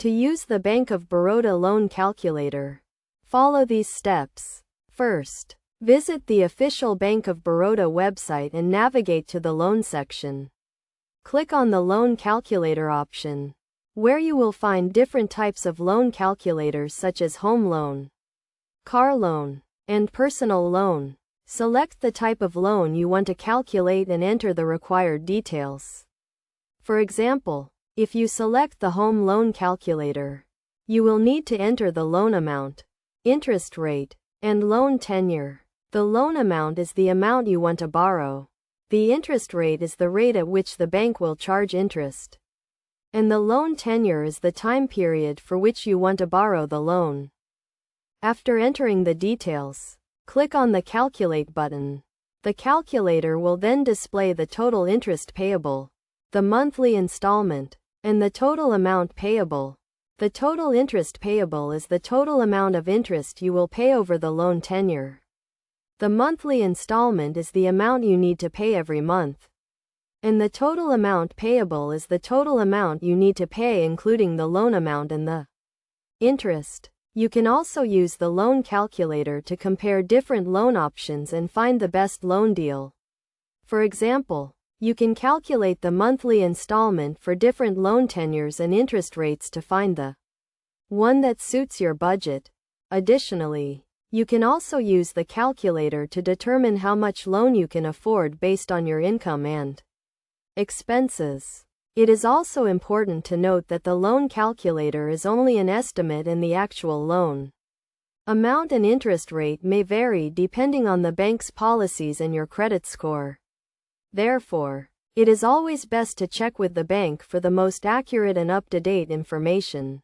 To use the Bank of Baroda loan calculator, follow these steps. First, visit the official Bank of Baroda website and navigate to the loan section. Click on the loan calculator option, where you will find different types of loan calculators such as home loan, car loan, and personal loan. Select the type of loan you want to calculate and enter the required details. For example, if you select the home loan calculator, you will need to enter the loan amount, interest rate, and loan tenure. The loan amount is the amount you want to borrow. The interest rate is the rate at which the bank will charge interest. And the loan tenure is the time period for which you want to borrow the loan. After entering the details, click on the Calculate button. The calculator will then display the total interest payable, the monthly installment, and the total amount payable. The total interest payable is the total amount of interest you will pay over the loan tenure. The monthly installment is the amount you need to pay every month. And the total amount payable is the total amount you need to pay including the loan amount and the interest. You can also use the loan calculator to compare different loan options and find the best loan deal. For example, you can calculate the monthly installment for different loan tenures and interest rates to find the one that suits your budget. Additionally, you can also use the calculator to determine how much loan you can afford based on your income and expenses. It is also important to note that the loan calculator is only an estimate and the actual loan amount and interest rate may vary depending on the bank's policies and your credit score. Therefore, it is always best to check with the bank for the most accurate and up-to-date information.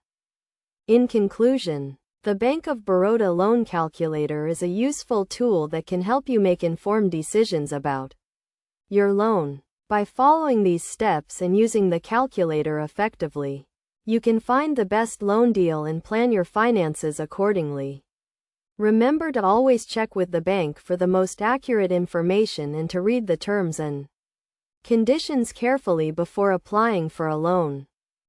In conclusion, the Bank of Baroda loan calculator is a useful tool that can help you make informed decisions about your loan. By following these steps and using the calculator effectively, you can find the best loan deal and plan your finances accordingly. Remember to always check with the bank for the most accurate information and to read the terms and conditions carefully before applying for a loan.